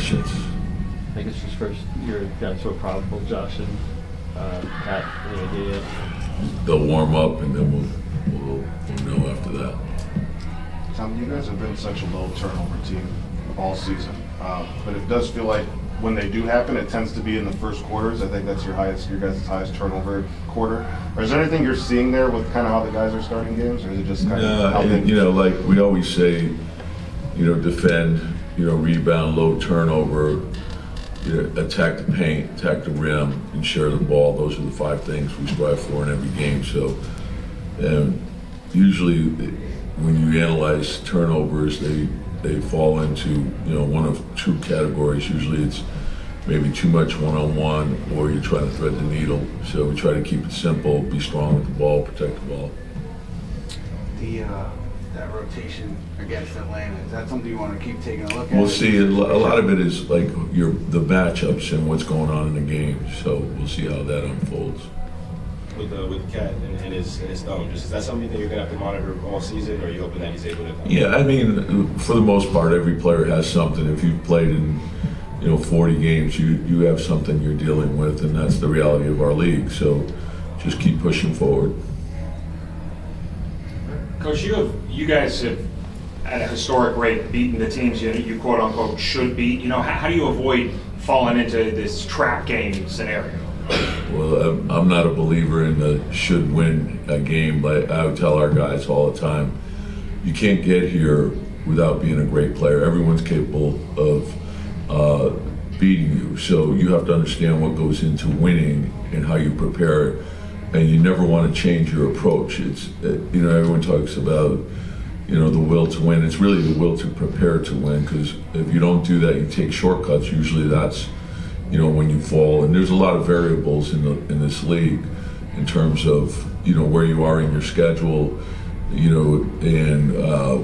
questions. I think it's his first year guys were probable, Josh and Pat. Any idea? They'll warm up and then we'll know after that. Tom, you guys have been such a low turnover team all season, but it does feel like when they do happen, it tends to be in the first quarters. I think that's your guys' highest turnover quarter. Or is there anything you're seeing there with kind of how the guys are starting games, or is it just kind of how they? Like we always say, defend, rebound, low turnover, attack the paint, attack the rim, and share the ball. Those are the 5 things we strive for in every game. So, usually, when you analyze turnovers, they fall into one of 2 categories. Usually it's maybe too much one-on-one, or you're trying to thread the needle. So we try to keep it simple, be strong with the ball, protect the ball. That rotation against Atlanta, is that something you want to keep taking a look at? We'll see. A lot of it is like the matchups and what's going on in the game. So we'll see how that unfolds. With Cat and his thumb, is that something that you're going to have to monitor all season, or are you hoping that he's able to? Yeah, I mean, for the most part, every player has something. If you've played in 40 games, you have something you're dealing with, and that's the reality of our league. So just keep pushing forward. Coach, you guys have at a historic rate beaten the teams you quote unquote should beat. How do you avoid falling into this trap game scenario? Well, I'm not a believer in the should win a game, but I would tell our guys all the time, you can't get here without being a great player. Everyone's capable of beating you, so you have to understand what goes into winning and how you prepare, and you never want to change your approach. It's everyone talks about the will to win. It's really the will to prepare to win, because if you don't do that, you take shortcuts. Usually that's when you fall, and there's a lot of variables in this league in terms of where you are in your schedule, and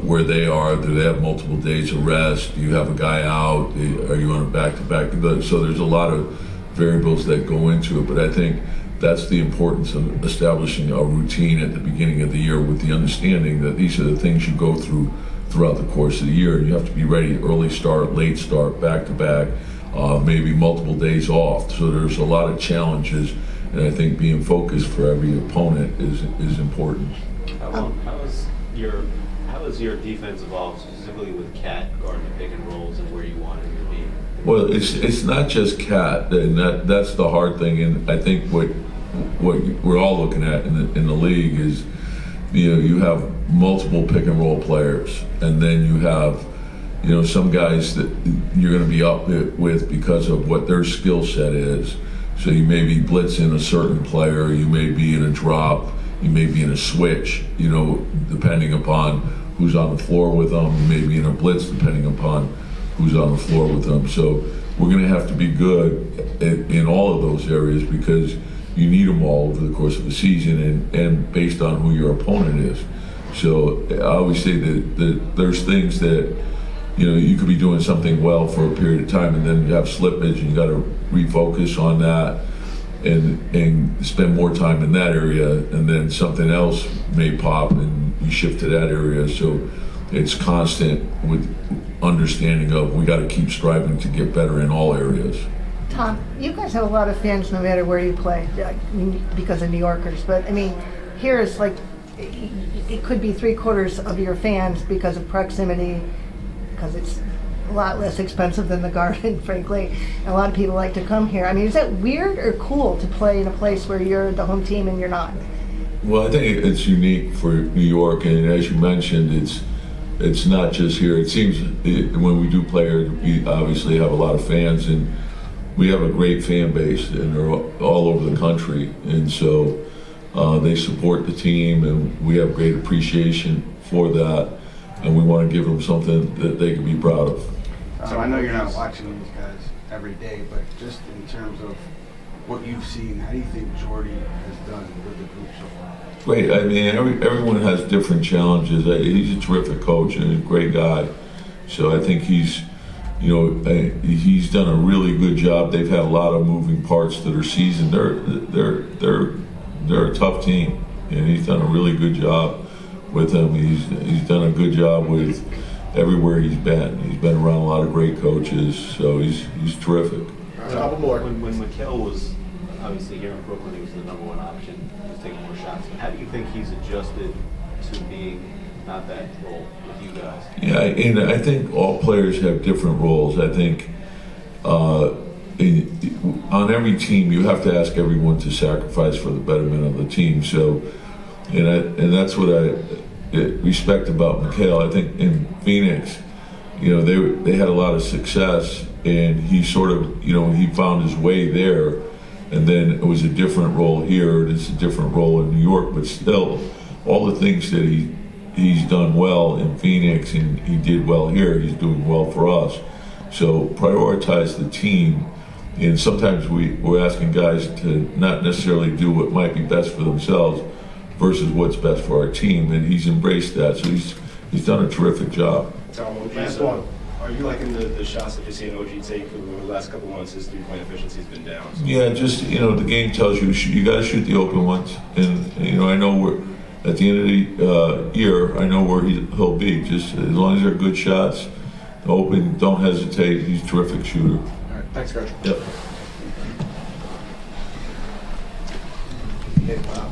where they are. Do they have multiple days of rest? Do you have a guy out? Are you on a back-to-back? So there's a lot of variables that go into it, but I think that's the importance of establishing a routine at the beginning of the year, with the understanding that these are the things you go through throughout the course of the year. You have to be ready, early start, late start, back-to-back, maybe multiple days off. So there's a lot of challenges, and I think being focused for every opponent is important. How has your defense evolved, specifically with Cat guarding the pick and rolls and where you want him to be? Well, it's not just Cat, and that's the hard thing. And I think what we're all looking at in the league is, you have multiple pick and roll players, and then you have some guys that you're going to be up with because of what their skill set is. So you may be blitzing a certain player, you may be in a drop, you may be in a switch, depending upon who's on the floor with them. You may be in a blitz, depending upon who's on the floor with them. So we're going to have to be good in all of those areas, because you need them all over the course of the season, and based on who your opponent is. So I always say that there's things that you could be doing something well for a period of time, and then you have slippage, and you got to refocus on that and spend more time in that area, and then something else may pop and you shift to that area. So it's constant with understanding of we got to keep striving to get better in all areas. Tom, you guys have a lot of fans no matter where you play, because of New Yorkers, but here it's like it could be 3/4 of your fans because of proximity, because it's a lot less expensive than the Garden, frankly. And a lot of people like to come here. Is that weird or cool to play in a place where you're the home team and you're not? Well, I think it's unique for New York, and as you mentioned, it's not just here. It seems when we do play here, we obviously have a lot of fans, and we have a great fan base, and they're all over the country, and so they support the team, and we have great appreciation for that, and we want to give them something that they can be proud of. So I know you're not watching these guys every day, but just in terms of what you've seen, how do you think Jordy has done with the group so far? Great. Everyone has different challenges. He's a terrific coach and a great guy, so I think he's done a really good job. They've had a lot of moving parts that are seasoned. They're a tough team, and he's done a really good job with them. He's done a good job with everywhere he's been. He's been around a lot of great coaches, so he's terrific. A couple more. When Mikal was obviously here in Brooklyn, he was the #1 option. He was taking more shots. How do you think he's adjusted to being not that role with you guys? Yeah, and I think all players have different roles. I think on every team, you have to ask everyone to sacrifice for the betterment of the team. So, and that's what I respect about Mikal. I think in Phoenix, they had a lot of success, and he sort of, he found his way there. And then it was a different role here, and it's a different role in New York. But still, all the things that he's done well in Phoenix and he did well here, he's doing well for us. So prioritize the team. And sometimes we're asking guys to not necessarily do what might be best for themselves versus what's best for our team, and he's embraced that. So he's done a terrific job. Tom, Last one. are you liking the shots that you're seeing OG take for the last couple months? His three-point efficiency's been down. So. Yeah, just the game tells you you got to shoot the open ones, and I know we're at the end of the year. I know where he'll be. Just as long as they're good shots, open, don't hesitate. He's a terrific shooter. All right, thanks, Coach. Yep. Hey, Bob.